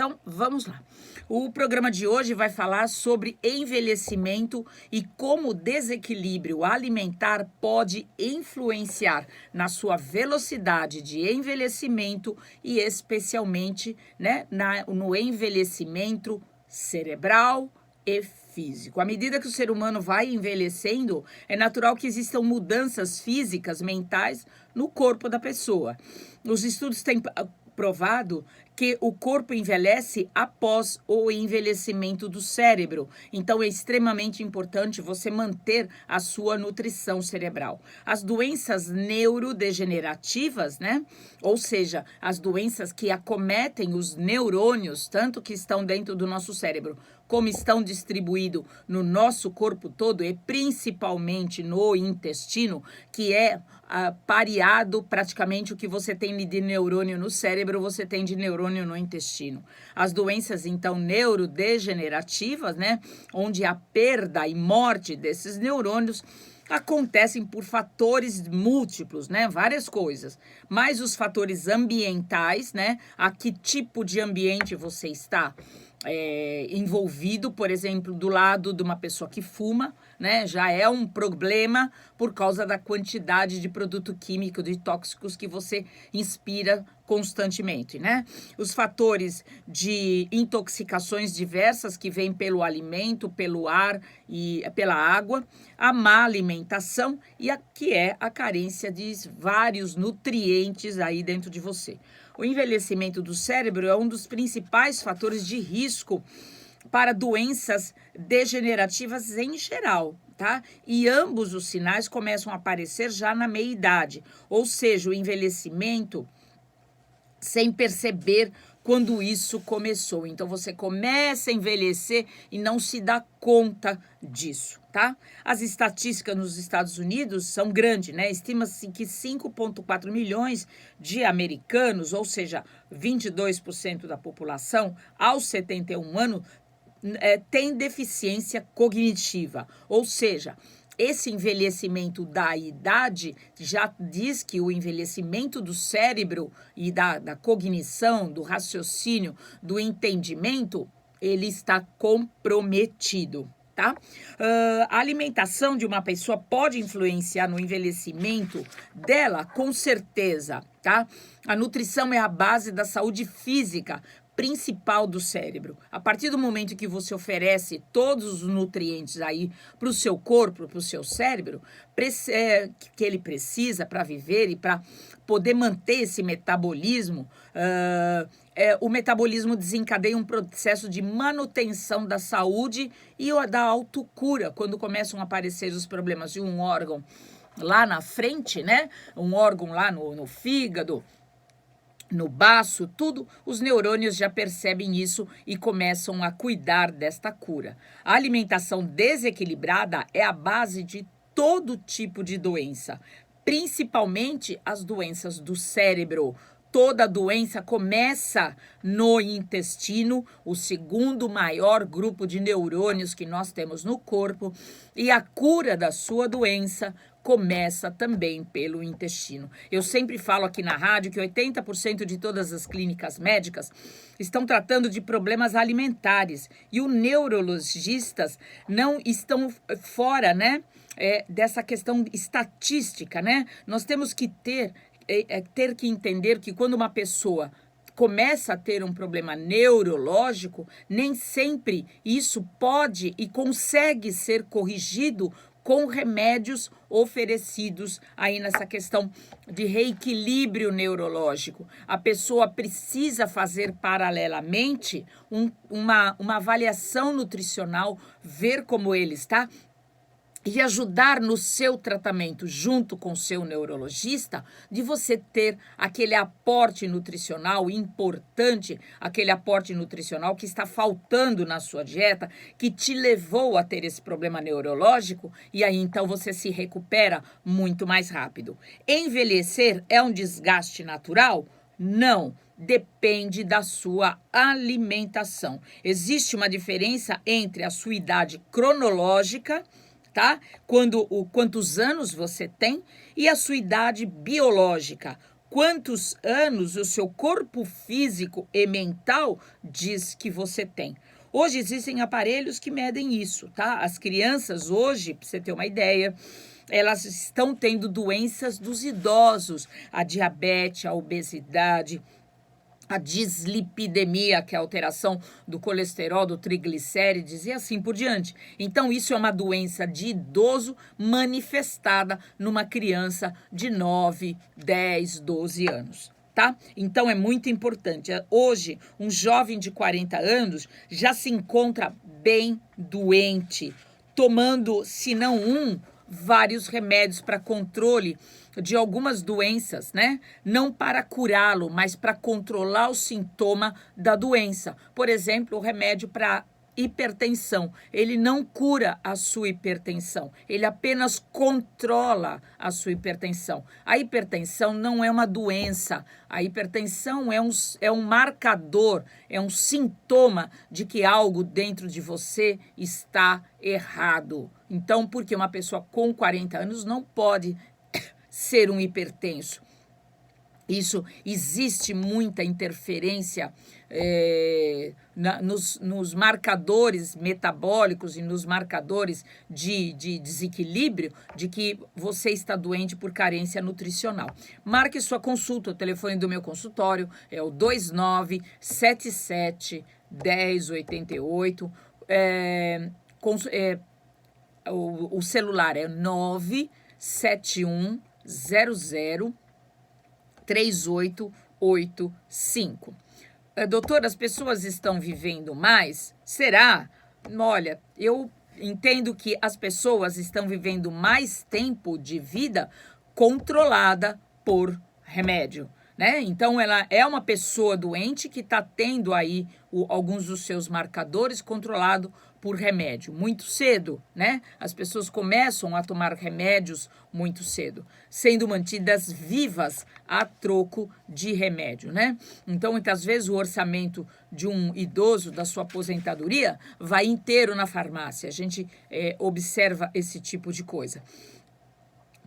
Então, vamos lá. O programa de hoje vai falar sobre envelhecimento e como o desequilíbrio alimentar pode influenciar na sua velocidade de envelhecimento e especialmente, né, no envelhecimento cerebral e físico. À medida que o ser humano vai envelhecendo, é natural que existam mudanças físicas, mentais no corpo da pessoa. Os estudos têm provado que o corpo envelhece após o envelhecimento do cérebro. Então, é extremamente importante você manter a sua nutrição cerebral. As doenças neurodegenerativas, né? Ou seja, as doenças que acometem os neurônios, tanto que estão dentro do nosso cérebro, como estão distribuídos no nosso corpo todo e principalmente no intestino, que é pareado praticamente o que você tem de neurônio no cérebro, você tem de neurônio no intestino. As doenças, então, neurodegenerativas, né, onde a perda e morte desses neurônios acontecem por fatores múltiplos, né? Várias coisas. Mas os fatores ambientais, né? A que tipo de ambiente você está envolvido, por exemplo, do lado de uma pessoa que fuma, né? Já é um problema por causa da quantidade de produto químico, de tóxicos que você inspira constantemente, né? Os fatores de intoxicações diversas que vêm pelo alimento, pelo ar e pela água, a má alimentação e a que é a carência de vários nutrientes aí dentro de você. O envelhecimento do cérebro é um dos principais fatores de risco para doenças degenerativas em geral, tá? E ambos os sinais começam a aparecer já na meia-idade, ou seja, o envelhecimento sem perceber quando isso começou. Então, você começa a envelhecer e não se dá conta disso, tá? As estatísticas nos Estados Unidos são grandes, né? Estima-se que 5,4 milhões de americanos, ou seja, 22% da população, aos 71 anos, tem deficiência cognitiva, ou seja, esse envelhecimento da idade já diz que o envelhecimento do cérebro e da cognição, do raciocínio, do entendimento, ele está comprometido, tá? A alimentação de uma pessoa pode influenciar no envelhecimento dela, com certeza, tá? A nutrição é a base da saúde física principal do cérebro. A partir do momento que você oferece todos os nutrientes aí para o seu corpo, para o seu cérebro, que ele precisa para viver e para poder manter esse metabolismo, o metabolismo desencadeia um processo de manutenção da saúde e da autocura, quando começam a aparecer os problemas de um órgão lá na frente, né? Um órgão lá no fígado, no baço, tudo, os neurônios já percebem isso e começam a cuidar desta cura. A alimentação desequilibrada é a base de todo tipo de doença, principalmente as doenças do cérebro. Toda doença começa no intestino, o segundo maior grupo de neurônios que nós temos no corpo, e a cura da sua doença começa também pelo intestino. Eu sempre falo aqui na rádio que 80% de todas as clínicas médicas estão tratando de problemas alimentares e os neurologistas não estão fora, né, dessa questão estatística, né? Nós temos que ter que entender que quando uma pessoa começa a ter um problema neurológico, nem sempre isso pode e consegue ser corrigido com remédios oferecidos aí nessa questão de reequilíbrio neurológico. A pessoa precisa fazer paralelamente uma avaliação nutricional, ver como ele está, e ajudar no seu tratamento junto com o seu neurologista, de você ter aquele aporte nutricional importante, aquele aporte nutricional que está faltando na sua dieta, que te levou a ter esse problema neurológico, e aí então você se recupera muito mais rápido. Envelhecer é um desgaste natural? Não. Depende da sua alimentação. Existe uma diferença entre a sua idade cronológica, tá? Quantos anos você tem, e a sua idade biológica, quantos anos o seu corpo físico e mental diz que você tem. Hoje existem aparelhos que medem isso, tá? As crianças hoje, para você ter uma ideia, elas estão tendo doenças dos idosos, a diabetes, a obesidade, a dislipidemia, que é a alteração do colesterol, do triglicérides e assim por diante. Então, isso é uma doença de idoso manifestada numa criança de 9, 10, 12 anos. Tá? Então, é muito importante. Hoje, um jovem de 40 anos já se encontra bem doente, tomando, se não vários remédios para controle de algumas doenças, né? Não para curá-lo, mas para controlar o sintoma da doença. Por exemplo, o remédio para hipertensão. Ele não cura a sua hipertensão, ele apenas controla a sua hipertensão. A hipertensão não é uma doença, a hipertensão é um marcador, é um sintoma de que algo dentro de você está errado. Então, porque uma pessoa com 40 anos não pode ser um hipertenso. Isso, existe muita interferência nos marcadores metabólicos e nos marcadores de desequilíbrio de que você está doente por carência nutricional. Marque sua consulta, o telefone do meu consultório é o 2977 1088. O celular é 971 00 3885. Doutora, as pessoas estão vivendo mais? Será? Olha, eu entendo que as pessoas estão vivendo mais tempo de vida controlada por remédio, né? Então, ela é uma pessoa doente que está tendo aí alguns dos seus marcadores controlados por remédio, muito cedo, né? As pessoas começam a tomar remédios muito cedo, sendo mantidas vivas a troco de remédio, né? Então, muitas vezes, o orçamento de um idoso, da sua aposentadoria, vai inteiro na farmácia. A gente observa esse tipo de coisa.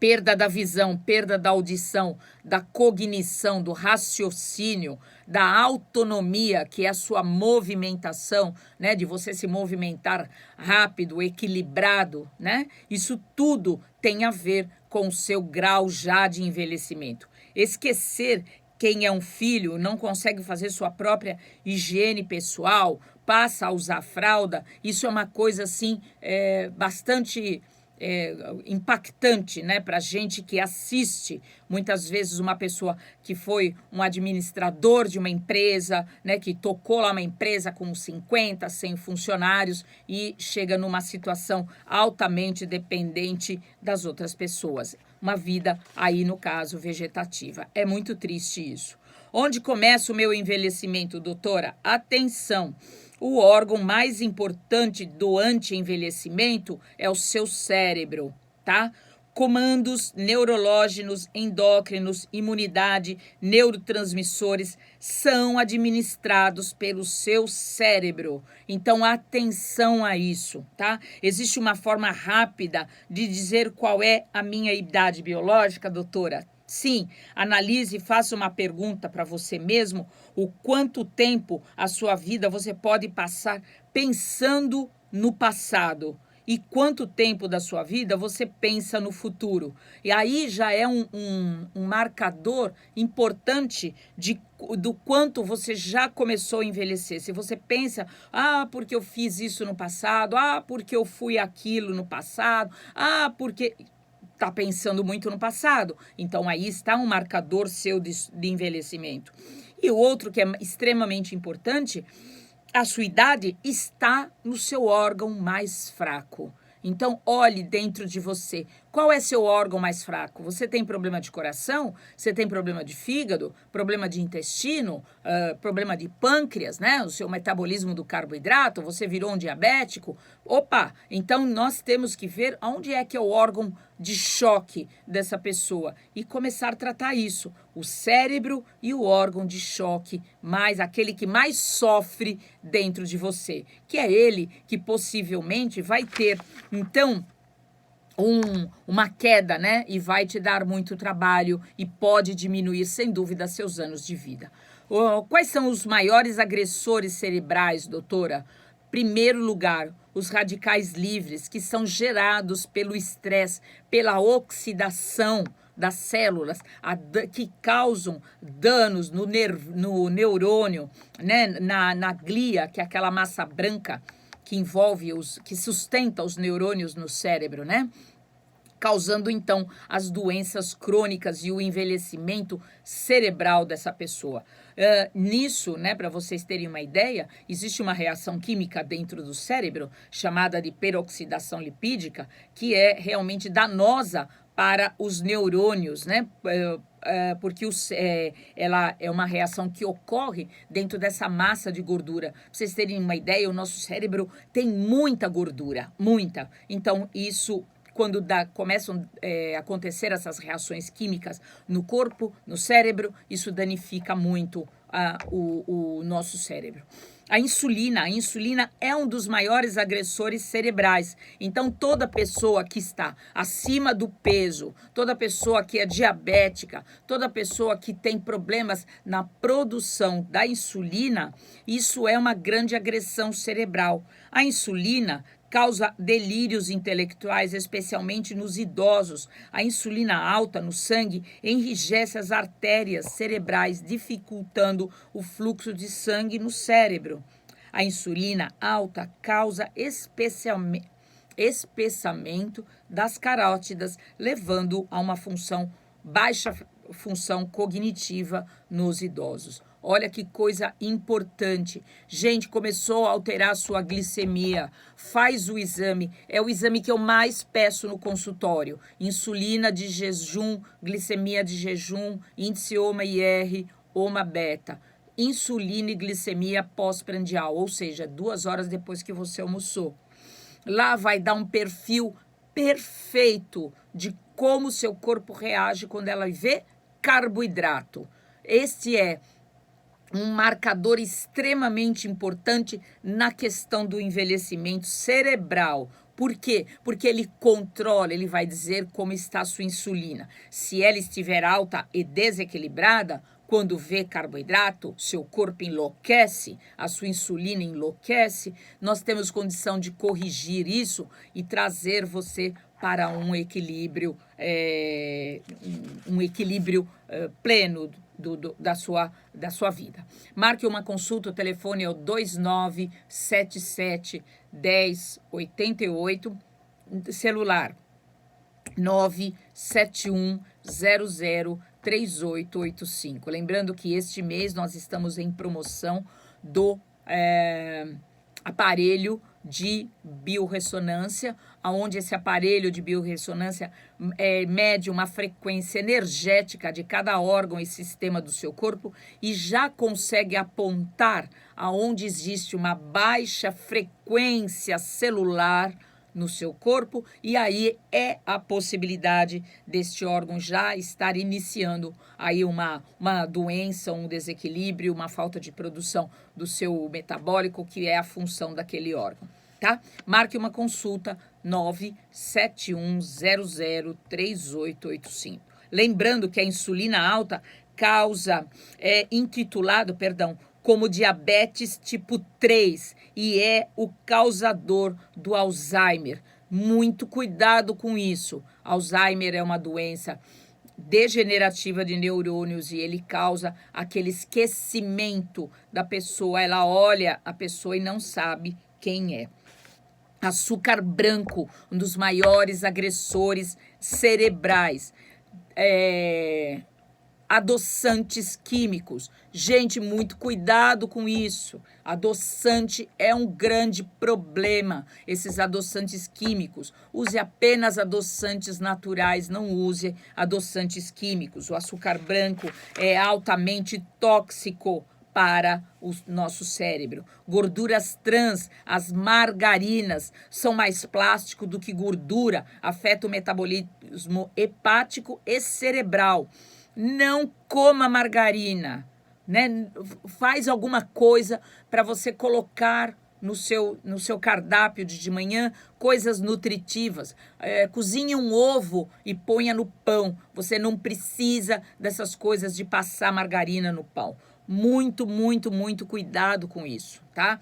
Perda da visão, perda da audição, da cognição, do raciocínio, da autonomia, que é a sua movimentação, né, de você se movimentar rápido, equilibrado, né? Isso tudo tem a ver com o seu grau já de envelhecimento. Esquecer quem é um filho, não consegue fazer sua própria higiene pessoal, passa a usar fralda, isso é uma coisa assim bastante impactante, né, para gente que assiste muitas vezes uma pessoa que foi um administrador de uma empresa, né, que tocou lá uma empresa com 50, 100 funcionários e chega numa situação altamente dependente das outras pessoas. Uma vida aí, no caso, vegetativa. É muito triste isso. Onde começa o meu envelhecimento, doutora? Atenção! O órgão mais importante do anti-envelhecimento é o seu cérebro, tá? Comandos neurológicos, endócrinos, imunidade, neurotransmissores são administrados pelo seu cérebro. Então, atenção a isso, tá? Existe uma forma rápida de dizer qual é a minha idade biológica, doutora? Sim, analise e faça uma pergunta para você mesmo, o quanto tempo a sua vida você pode passar pensando no passado e quanto tempo da sua vida você pensa no futuro. E aí já é um marcador importante do quanto você já começou a envelhecer. Se você pensa, porque eu fiz isso no passado, porque eu fui aquilo no passado, porque... está pensando muito no passado. Então, aí está um marcador seu de envelhecimento. E o outro que é extremamente importante, a sua idade está no seu órgão mais fraco. Então, olhe dentro de você. Qual é seu órgão mais fraco? Você tem problema de coração? Você tem problema de fígado? Problema de intestino? Problema de pâncreas, né? O seu metabolismo do carboidrato? Você virou um diabético? Opa! Então, nós temos que ver onde é que é o órgão de choque dessa pessoa e começar a tratar isso. O cérebro e o órgão de choque, mais aquele que mais sofre dentro de você, que é ele que possivelmente vai ter. Então, uma queda, né? E vai te dar muito trabalho e pode diminuir, sem dúvida, seus anos de vida. Quais são os maiores agressores cerebrais, doutora? Primeiro lugar, os radicais livres, que são gerados pelo estresse, pela oxidação das células, que causam danos no neurônio, né? na glia, que é aquela massa branca que envolve que sustenta os neurônios no cérebro, né? Causando então as doenças crônicas e o envelhecimento cerebral dessa pessoa. Nisso, né, para vocês terem uma ideia, existe uma reação química dentro do cérebro chamada de peroxidação lipídica, que é realmente danosa para os neurônios, né? Porque ela é uma reação que ocorre dentro dessa massa de gordura. Para vocês terem uma ideia, o nosso cérebro tem muita gordura, muita. Então, isso, quando começam a acontecer essas reações químicas no corpo, no cérebro, isso danifica muito o nosso cérebro. A insulina é um dos maiores agressores cerebrais. Então, toda pessoa que está acima do peso, toda pessoa que é diabética, toda pessoa que tem problemas na produção da insulina, isso é uma grande agressão cerebral. A insulina causa delírios intelectuais, especialmente nos idosos. A insulina alta no sangue enrijece as artérias cerebrais, dificultando o fluxo de sangue no cérebro. A insulina alta causa espessamento das carótidas, levando a uma baixa função cognitiva nos idosos. Olha que coisa importante. Gente, começou a alterar a sua glicemia. Faz o exame. É o exame que eu mais peço no consultório. Insulina de jejum, glicemia de jejum, índice OMA-IR, OMA-beta. Insulina e glicemia pós-prandial, ou seja, 2 horas depois que você almoçou. Lá vai dar um perfil perfeito de como o seu corpo reage quando ela vê carboidrato. Este é um marcador extremamente importante na questão do envelhecimento cerebral. Por quê? Porque ele controla, ele vai dizer como está a sua insulina. Se ela estiver alta e desequilibrada, quando vê carboidrato, seu corpo enlouquece, a sua insulina enlouquece, nós temos condição de corrigir isso e trazer você para um equilíbrio, pleno da sua vida. Marque uma consulta, o telefone é o 2977 1088, celular 971 00 3885. Lembrando que este mês nós estamos em promoção do aparelho de biorressonância, onde esse aparelho de biorressonância mede uma frequência energética de cada órgão e sistema do seu corpo e já consegue apontar aonde existe uma baixa frequência celular no seu corpo, e aí é a possibilidade deste órgão já estar iniciando aí uma doença, um desequilíbrio, uma falta de produção do seu metabólico, que é a função daquele órgão, tá? Marque uma consulta 971003885. Lembrando que a insulina alta intitulado como diabetes tipo 3 e é o causador do Alzheimer. Muito cuidado com isso. Alzheimer é uma doença degenerativa de neurônios e ele causa aquele esquecimento da pessoa. Ela olha a pessoa e não sabe quem é. Açúcar branco, um dos maiores agressores cerebrais. Adoçantes químicos. Gente, muito cuidado com isso. Adoçante é um grande problema, esses adoçantes químicos. Use apenas adoçantes naturais, não use adoçantes químicos. O açúcar branco é altamente tóxico para o nosso cérebro. Gorduras trans, as margarinas, são mais plástico do que gordura, afeta o metabolismo hepático e cerebral. Não coma margarina, né? Faz alguma coisa para você colocar no seu cardápio de manhã coisas nutritivas. Cozinhe um ovo e ponha no pão. Você não precisa dessas coisas de passar margarina no pão. Muito, muito, muito cuidado com isso, tá?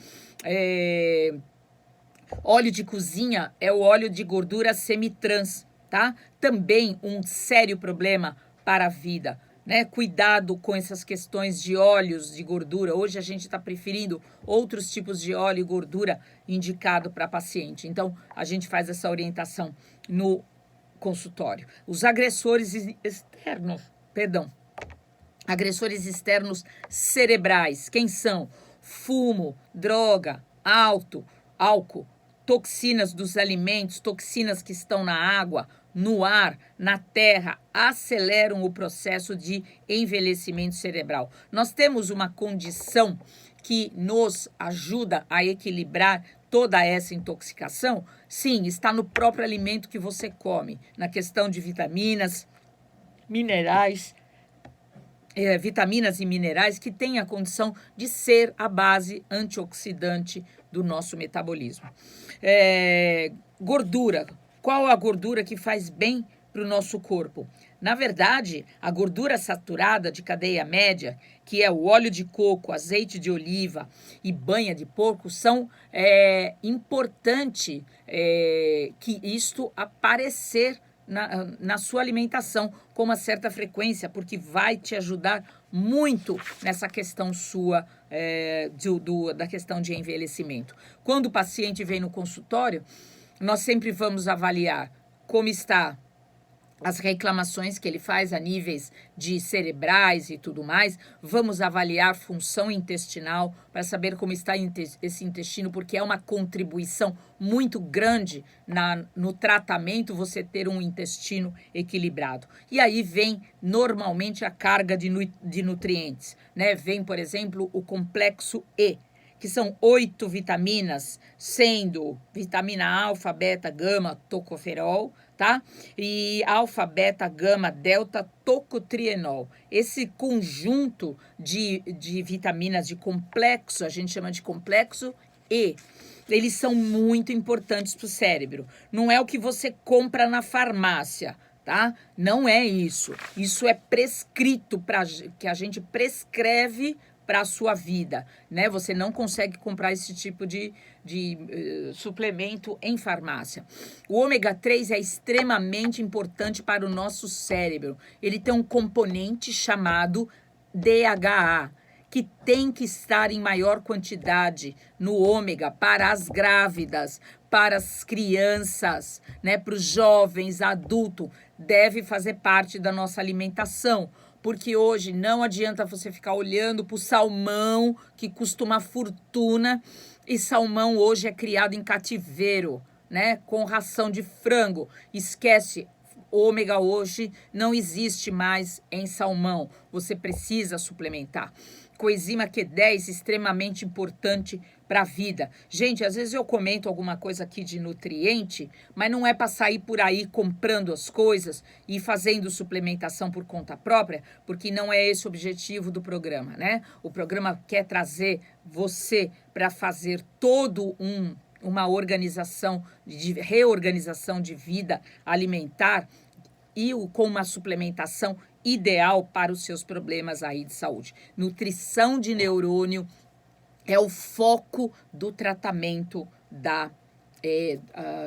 Óleo de cozinha é o óleo de gordura semitrans, tá? Também um sério problema para a vida, né? Cuidado com essas questões de óleos de gordura. Hoje a gente está preferindo outros tipos de óleo e gordura indicado para paciente. Então, a gente faz essa orientação no consultório. Os agressores externos, agressores externos cerebrais, quem são? Fumo, droga, álcool, toxinas dos alimentos, toxinas que estão na água, no ar, na terra, aceleram o processo de envelhecimento cerebral. Nós temos uma condição que nos ajuda a equilibrar toda essa intoxicação? Sim, está no próprio alimento que você come, na questão de vitaminas, minerais, vitaminas e minerais que têm a condição de ser a base antioxidante do nosso metabolismo. Gordura. Qual a gordura que faz bem para o nosso corpo? Na verdade, a gordura saturada de cadeia média, que é o óleo de coco, azeite de oliva e banha de porco, são importante que isto aparecer na sua alimentação com uma certa frequência, porque vai te ajudar muito nessa questão sua da questão de envelhecimento. Quando o paciente vem no consultório, nós sempre vamos avaliar como está as reclamações que ele faz a níveis de cerebrais e tudo mais. Vamos avaliar função intestinal para saber como está esse intestino, porque é uma contribuição muito grande no tratamento você ter um intestino equilibrado. E aí vem normalmente a carga de nutrientes, né? Vem, por exemplo, o complexo E, que são 8 vitaminas, sendo vitamina alfa, beta, gama, tocoferol, tá? E alfa, beta, gama, delta, tocotrienol. Esse conjunto de vitaminas de complexo, a gente chama de complexo E, eles são muito importantes para o cérebro. Não é o que você compra na farmácia, tá? Não é isso. Isso é prescrito, que a gente prescreve para a sua vida, né? Você não consegue comprar esse tipo de suplemento em farmácia. O ômega 3 é extremamente importante para o nosso cérebro. Ele tem um componente chamado DHA, que tem que estar em maior quantidade no ômega para as grávidas, para as crianças, né? Para os jovens, adultos, deve fazer parte da nossa alimentação. Porque hoje não adianta você ficar olhando para o salmão, que custa uma fortuna, e salmão hoje é criado em cativeiro, né? Com ração de frango. Esquece, ômega hoje não existe mais em salmão. Você precisa suplementar. Coenzima Q10, extremamente importante para a vida. Gente, às vezes eu comento alguma coisa aqui de nutriente, mas não é para sair por aí comprando as coisas e fazendo suplementação por conta própria, porque não é esse o objetivo do programa, né? O programa quer trazer você para fazer uma organização, reorganização de vida alimentar e com uma suplementação ideal para os seus problemas aí de saúde. Nutrição de neurônio é o foco do tratamento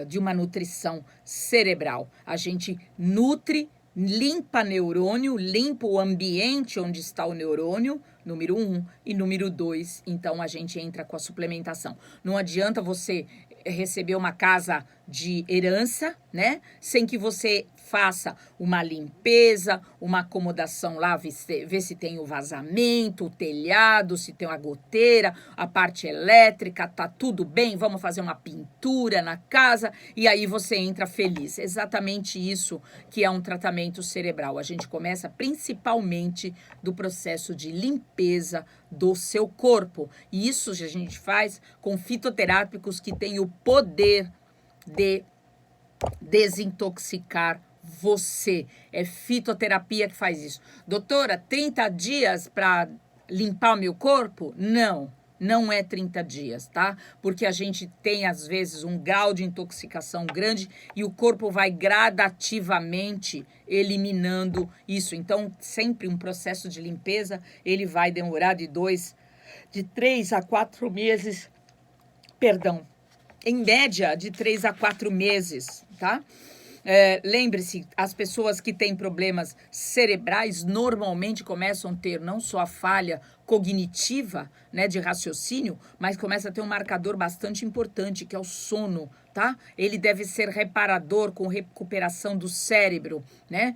de uma nutrição cerebral. A gente nutre, limpa neurônio, limpa o ambiente onde está o neurônio, número 1, e número 2, então a gente entra com a suplementação. Não adianta você receber uma casa de herança, né? Sem que você faça uma limpeza, uma acomodação lá, ver se tem o vazamento, o telhado, se tem a goteira, a parte elétrica, tá tudo bem, vamos fazer uma pintura na casa e aí você entra feliz. Exatamente isso que é um tratamento cerebral. A gente começa principalmente do processo de limpeza do seu corpo. E isso a gente faz com fitoterápicos que têm o poder de desintoxicar você. É fitoterapia que faz isso. Doutora, 30 dias para limpar o meu corpo? Não. não é 30 dias, tá? Porque a gente tem, às vezes, um grau de intoxicação grande e o corpo vai gradativamente eliminando isso. Então, sempre um processo de limpeza, ele vai demorar de 3 a 4 meses, perdão, em média de 3 a 4 meses, tá? Lembre-se, as pessoas que têm problemas cerebrais normalmente começam a ter não só a falha cognitiva, né, de raciocínio, mas começa a ter um marcador bastante importante, que é o sono, tá? Ele deve ser reparador com recuperação do cérebro, né?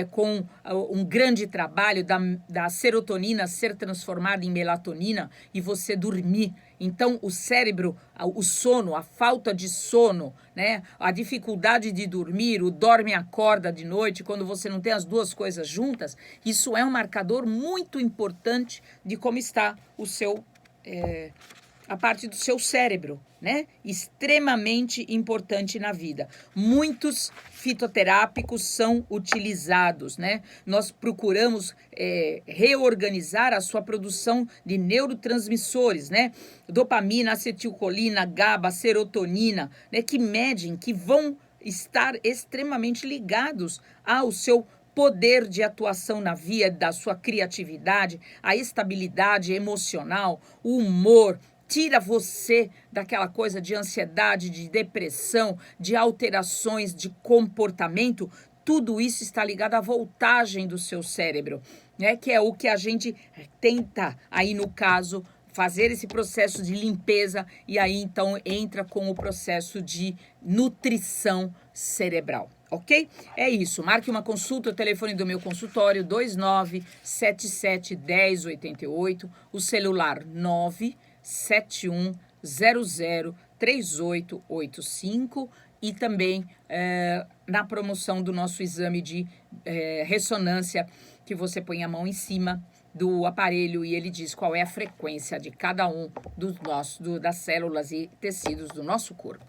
Com um grande trabalho da serotonina ser transformada em melatonina e você dormir. Então, o cérebro, o sono, a falta de sono, né? A dificuldade de dormir, o dorme-acorda de noite, quando você não tem as duas coisas juntas, isso é um marcador muito importante de como está a parte do seu cérebro, né? Extremamente importante na vida. Muitos fitoterápicos são utilizados, né? Nós procuramos reorganizar a sua produção de neurotransmissores, né? Dopamina, acetilcolina, GABA, serotonina, né? Que medem, que vão estar extremamente ligados ao seu poder de atuação na via da sua criatividade, a estabilidade emocional, o humor, tira você daquela coisa de ansiedade, de depressão, de alterações de comportamento. Tudo isso está ligado à voltagem do seu cérebro, né? Que é o que a gente tenta, aí no caso, fazer esse processo de limpeza e aí então entra com o processo de nutrição cerebral. Ok? É isso. Marque uma consulta, o telefone do meu consultório 29771088, o celular 971003885 e também na promoção do nosso exame de ressonância, que você põe a mão em cima do aparelho e ele diz qual é a frequência de cada um das células e tecidos do nosso corpo.